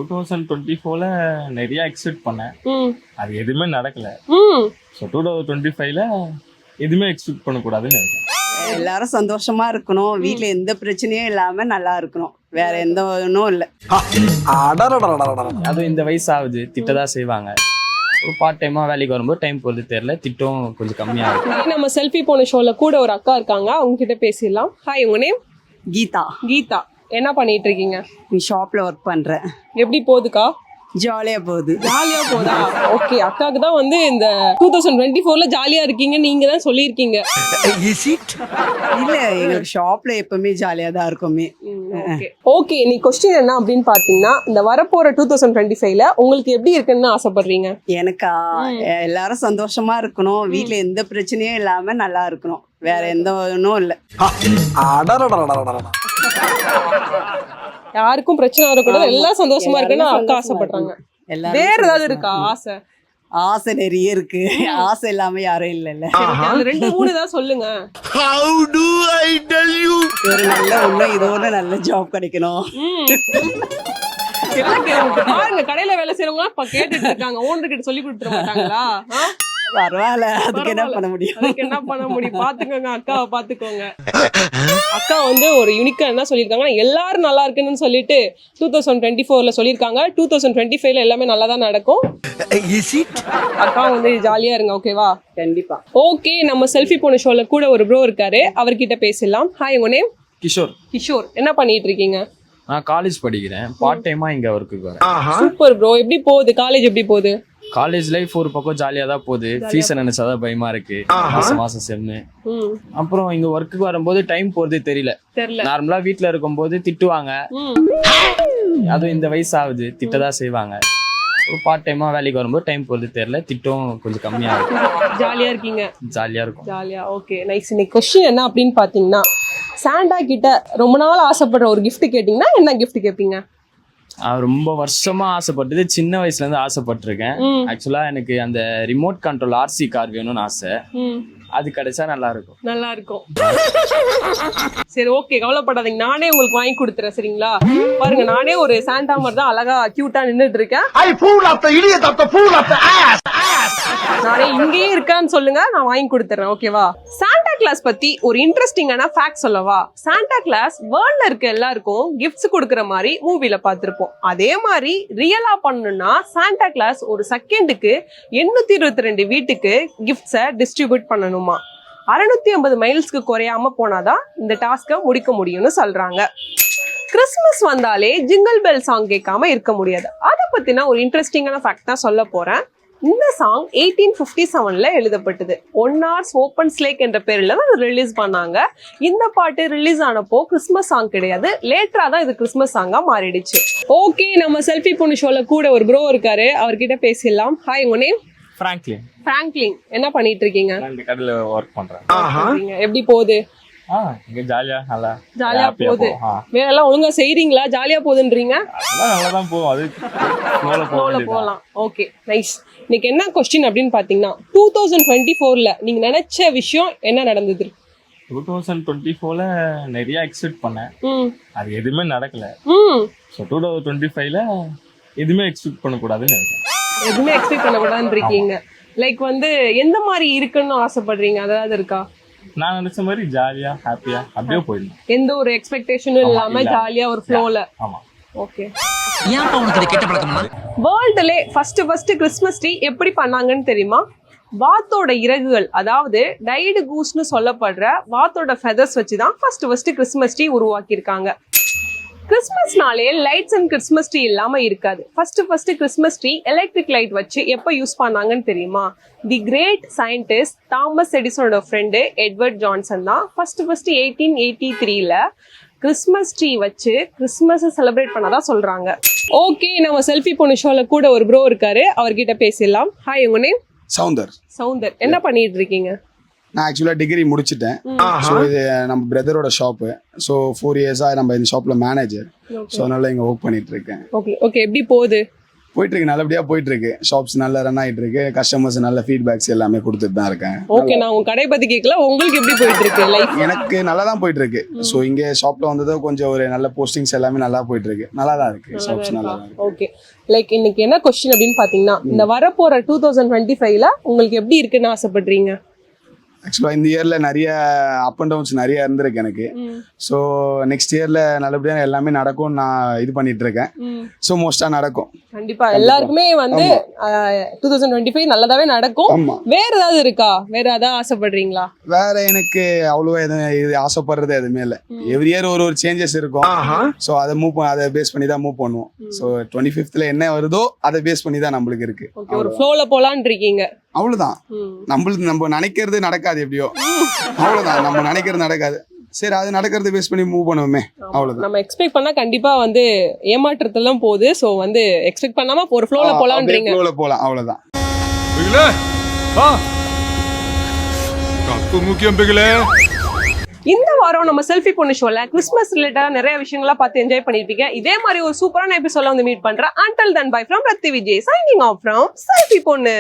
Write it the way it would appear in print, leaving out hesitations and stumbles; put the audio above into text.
2024ல நிறைய எக்ஸ்பெக்ட் பண்ணேன். அது எதுவுமே நடக்கல. ஸோ 2025ல எதுவுமே எக்ஸ்பெக்ட் பண்ணக்கூடாதுன்னு நினைக்கிறேன். எல்லாரும் சந்தோஷமா இருக்கணும், வீட்ல எந்த பிரச்சனையும் இல்லாம நல்லா இருக்கணும், வேற எந்த ஒன்றும் இல்லை. அதுவும் இந்த வயசு ஆகுது, திட்டதான் செய்வாங்க. ஒரு பார்ட் டைமா வேலைக்கு வரும்போது டைம் போகிறது தெரியல, திட்டம் கொஞ்சம் கம்மியாகும். நம்ம செல்ஃபி போன ஷோல கூட ஒரு அக்கா இருக்காங்க, அவங்க கிட்ட பேசிடலாம். ஹாய், உங்க நேம்? கீதா. கீதா, என்ன பண்ணிட்டு இருக்கீங்க? நீ ஷாப்ல ஒர்க் பண்றேன். எப்படி போகுதுக்கா? ஜாலியா போகுது. ஜாலியா போதா? ஓகே, அக்காவுக்கு தான் வந்து இந்த 2024ல ஜாலியா இருக்கீங்க நீங்க தான் சொல்லியிருக்கீங்க. இல்ல, எங்களுக்கு ஷாப்ல எப்பவுமே ஜாலியா தான் இருக்குமே. ஓகே, நீ கொஸ்டின் என்ன அப்படின்னு பாத்தீங்கன்னா, இந்த வரப்போற 2025ல உங்களுக்கு எப்படி இருக்குன்னு ஆசைப்படுறீங்க? எனக்கா, எல்லாரும் சந்தோஷமா இருக்கணும், வீட்ல எந்த பிரச்சனையும் இல்லாம நல்லா இருக்கணும், வேற எந்த ஒன்றும் இல்லை. யாருக்கும் பிரச்சனை வரக்கூடாது, எல்லாம் சந்தோஷமா இருக்குன்னு அக்கா ஆசைப்படுறாங்க. வேற ஏதாவது இருக்கா ஆசை? ஆசை நிறைய இருக்கு, ஆசை இல்லாம யாரும் இல்லைல்ல. அது 2-3 தான் சொல்லுங்க. ஒரு நல்ல ஒண்ணு, இது ஒண்ணு நல்ல ஜாப் கிடைக்கணும். பாருங்க, கடையில வேலை செய்யறவங்க கேட்டுட்டு இருக்காங்க, ஓனர் கிட்ட சொல்லி கொடுத்துட மாட்டாங்களா? பரவாயில்ல, அதுக்கு என்ன பண்ண முடியும்? அதுக்கு என்ன பண்ண முடியும்? பாத்துக்கோங்க, அக்காவை பாத்துக்கோங்க. அக்கா வந்து ஒரு யூனிக்கா என்ன சொல்லியிருக்காங்க, எல்லாரும் நல்லா இருக்குன்னு சொல்லிட்டு 2024ல சொல்லியிருக்காங்க. 2025ல எல்லாமே நல்லா தான் நடக்கும். அக்கா வந்து ஜாலியா இருங்க, ஓகேவா? கண்டிப்பா. ஓகே, நம்ம செல்ஃபி போன ஷோல கூட ஒரு ப்ரோ இருக்காரு, அவர்கிட்ட பேசலாம். ஹாய், உங்க நேம்? கிஷோர். கிஷோர், என்ன பண்ணிட்டு இருக்கீங்க? நான் காலேஜ் படிக்கிறேன், பார்ட் டைமா இங்க ஒர்க்குக்கு வரேன். சூப்பர் ப்ரோ, எப்படி போகுது காலேஜ்? எப்படி போகுது? காலேஜ் லைஃப் ஒரு பக்கம் ஜாலியா தான் போகுது, ஃபீஸ் நினைச்சாதான் பயமா இருக்கு. மாசம் செம்மு. அப்புறம் இங்க ஒர்க்குக்கு வரும்போது டைம் போறதே தெரியல. நார்மலா வீட்டுல இருக்கும்போது திட்டுவாங்க, அதுவும் இந்த வயசு ஆகுது, திட்டதான் செய்வாங்க. ஒரு பார்ட் டைமா வேலைக்கு வரும்போது டைம் போறது தெரியல, திட்டம் கொஞ்சம் கம்மியாகும். ஜாலியா இருக்கீங்க? ஜாலியா இருக்கும். ஜாலியா, ஓகே, நைஸ். இன்னைக்கு கொஸ்டின் என்ன அப்படின்னு பாத்தீங்கன்னா, சாண்டா கிட்ட ரொம்ப நாள் ஆசைப்படுற ஒரு கிஃப்ட் கேட்டீங்கன்னா என்ன கிஃப்ட் கேட்பீங்க? ரொம்ப வருஷமா ஆசைப்பட்டது, சின்ன வயசுல இருந்து ஆசைப்பட்டிருக்கேன். ஆக்சுவலா எனக்கு அந்த ரிமோட் கண்ட்ரோல் RC கார் வேணும்னு ஆசை. அது கிடைச்சா நல்லா இருக்கும். நல்லா இருக்கும். சரி, ஓகே, கவலைப்படாதீங்க, நானே உங்களுக்கு வாங்கி கொடுத்துறேன், சரிங்களா? பாருங்க, நானே ஒரு சாண்டா மாதிரி தான் அழகா கியூட்டா நின்னுட்டு இருக்கேன். நானே இங்கேயே இருக்கான்னு சொல்லுங்க, நான் வாங்கி கொடுத்துறேன், ஓகேவா? சாண்டா கிளாஸ் பத்தி ஒரு இன்ட்ரெஸ்டிங்கான ஃபேக்ட் சொல்லவா? சாண்டா கிளாஸ் வேர்ல்ட்ல இருக்க எல்லாருக்கும் கிஃப்ட்ஸ் கொடுக்குற மாதிரி மூவில பார்த்திருப்போம். அதே மாதிரி ரியலா பண்ணணும்னா சாண்டா கிளாஸ் ஒரு செகண்டுக்கு 822 வீட்டுக்கு கிஃப்ட்ஸை டிஸ்ட்ரிபியூட் பண்ணணுமா. 650 மைல்ஸ்க்கு குறையாம போனாதான் இந்த டாஸ்கை முடிக்க முடியும்னு சொல்றாங்க. கிறிஸ்மஸ் வந்தாலே ஜிங்கிள் பெல் சாங் கேட்காம இருக்க முடியாது. அதை பத்தின ஒரு இன்ட்ரெஸ்டிங்கான ஃபேக்ட் தான் சொல்ல போறேன். இந்த சாங் 1857ல எழுதப்பட்டது. 1 Hours Open Slake என்ற பேர்ல தான் ரிலீஸ் பண்ணாங்க. இந்த பாட்டு ரிலீஸ் ஆனப்போ கிறிஸ்மஸ் சாங் கிடையாது, லேட்டரா தான் இது கிறிஸ்மஸ் சாங்கா மாறிடுச்சு. ஓகே, நம்ம செல்ஃபி பொண்ணு ஷோல கூட ஒரு ப்ரோ இருக்காரு, அவர்கிட்ட பேசிடலாம். ஹாய், உங்க நேம்? பிராங்க்லின். பிராங்க்லின், என்ன பண்ணிட்டு இருக்கீங்க? நான் இந்த கடையில ஒர்க் பண்றேன். எப்படி போகுது? இங்க ஜாலியா நல்லா ஜாலியா போகுது. வேற எல்லாம் ஒழுங்கா செய்றீங்களா? ஜாலியா போகுதுன்றீங்க? நல்லா தான் போகும், அது ஃப்ளோல போகலாம். Okay, nice. இன்னைக்கு என்ன கொஸ்டின் அப்படின்னு பாத்தீங்கன்னா, 2024ல நீங்க நினைச்ச விஷயம் என்ன நடந்தது? 2024ல நிறைய எக்ஸ்பெக்ட் பண்ணேன். அது எதுவுமே நடக்கல. ஸோ 2025ல எதுவுமே எக்ஸ்பெக்ட் பண்ணக்கூடாதுன்னு நினைக்கிறேன். எதுவுமே எக்ஸ்பெக்ட் பண்ணக்கூடாதுன்னு இருக்கீங்க. லைக் வந்து எந்த மாதிரி இருக்குன்னு ஆசைப்படுறீங்க? அதாவது இருக்கா? நான் நினைச்ச மாதிரி ஜாலியா ஹாப்பியா அப்படியே போயிடணும், எந்த ஒரு எக்ஸ்பெக்டேஷனும் இல்லாம ஜாலியா ஒரு ஃப்ளோல. ஆமா. ஓகே, வேர்ல்டுலே ஃபர்ஸ்ட் கிறிஸ்மஸ் ட்ரீ எப்படி பண்ணாங்கன்னு தெரியுமா? வாத்தோட இறகுகள், அதாவது டைடு கூஸ்னு சொல்லப்படுற வாத்தோட ஃபெதர்ஸ் வச்சுதான் ஃபர்ஸ்ட் கிறிஸ்மஸ் ட்ரீ உருவாக்கியிருக்காங்க. கிறிஸ்மஸ்னாலே லைட்ஸ் அண்ட் கிறிஸ்மஸ் ட்ரீ இல்லாம இருக்காது. First Christmas tree electric light வச்சு எப்ப யூஸ் பண்ணாங்கன்னு தெரியுமா? தி கிரேட் சயின்டிஸ்ட் தாமஸ் எடிசனோட ஃப்ரெண்டு எட்வர்ட் ஜான்சன் தான் ஃபர்ஸ்ட் 1883ல கிறிஸ்மஸ் ட்ரீ வச்சு கிறிஸ்மஸ் செலிப்ரேட் பண்ணதா சொல்றாங்க. ஓகே, நம்ம செல்ஃபி பொண்ணு ஷோல கூட ஒரு ப்ரோ இருக்காரு, அவர்கிட்ட பேசிடலாம். ஹாய், உங்க நேம்? சவுந்தர். சவுந்தர், என்ன பண்ணிட்டு இருக்கீங்க? நான் ஆக்சுவலாக டிகிரி முடிச்சிட்டேன். ஸோ இது நம்ம பிரதரோட ஷாப்பு. ஸோ 4 இயர்ஸாக நம்ம இந்த ஷாப்பில் மேனேஜர். ஸோ அதனால இங்கே ஒர்க் பண்ணிட்டு இருக்கேன். ஓகே ஓகே, எப்படி போகுது? போயிட்டு இருக்கு, நல்லபடியா போயிட்டு இருக்கு. ஷாப்ஸ் நல்லா ரன் ஆயிட்டு இருக்கு. கஸ்டமர்ஸ் நல்ல ஃபீட்பேக்ஸ் எல்லாமே கொடுத்துட்டு தான் இருக்கேன். ஓகே, நான் உங்க கடை பத்தி கேட்கல, உங்களுக்கு எப்படி போயிட்டு இருக்கு லைஃப்? எனக்கு நல்லா தான் போயிட்டு இருக்கு. ஸோ இங்கே ஷாப்ல வந்ததோ கொஞ்சம் ஒரு நல்ல போஸ்டிங்ஸ் எல்லாமே நல்லா போயிட்டு இருக்கு. நல்லா தான் இருக்கு, ஷாப்ஸ் நல்லா தான் இருக்கு. ஓகே, லைக் இன்னைக்கு என்ன கொஸ்டின் அப்படின்னு பாத்தீங்கன்னா, இந்த வரப்போற 2025ல உங்களுக்கு எப்படி இருக்குன்னு ஆசைப்படுறீங்க? ஆக்சுவலாக இந்த இயர்ல நிறைய அப் அண்ட் டவுன்ஸ் நிறைய இருந்திருக்கு எனக்கு. ஸோ நெக்ஸ்ட் இயர்ல நல்லபடியாக எல்லாமே நடக்கும் நான் இது பண்ணிட்டு இருக்கேன். ஸோ மோஸ்டா நடக்கும். கண்டிப்பா எல்லாருக்குமே வந்து 2025 நல்லதாவே நடக்கும். ஆமா. வேற ஏதாவது இருக்கா? வேற ஏதாவது ஆசைப்படுறீங்களா? வேற எனக்கு அவ்வளோவா எதுவும் இது ஆசைப்படுறது எதுவுமே இல்லை. எவ்ரி இயர் ஒரு சேஞ்சஸ் இருக்கும். ஸோ அதை பேஸ் பண்ணி தான் மூவ் பண்ணுவோம். ஸோ 25th என்ன வருதோ அதை பேஸ் பண்ணி தான் நம்மளுக்கு இருக்கு. ஓகே, ஒரு ஃப்ளோல போலான்னு இருக்கீங்க. அவ்வளவுதான். நம்ம நினைக்கிறது நடக்காது எப்படியோ. அவ்வளவுதான், நம்ம நினைக்கிறது நடக்காது. சரி, அது நடக்கிறது பேஸ் பண்ணி மூவ் பண்ணுவோமே, அவ்வளவுதான். நம்ம எக்ஸ்பெக்ட் பண்ணா கண்டிப்பா வந்து ஏமாற்றத்தெல்லாம் போகுது. சோ வந்து எக்ஸ்பெக்ட் பண்ணாம ஒரு ஃப்ளோல போலான்றீங்க. ஃப்ளோல போலாம், அவ்வளவுதான். இந்த வாரம் நம்ம செல்ஃபி பொண்ணு ஷோல கிறிஸ்மஸ் ரிலேட்டடா நிறைய விஷயங்களா பார்த்து என்ஜாய் பண்ணிருப்பீங்க. இதே மாதிரி ஒரு சூப்பரான எபிசோட்ல வந்து மீட் பண்றேன். Until then, bye from Rathi Vijay, signing off from selfie பொண்ணு.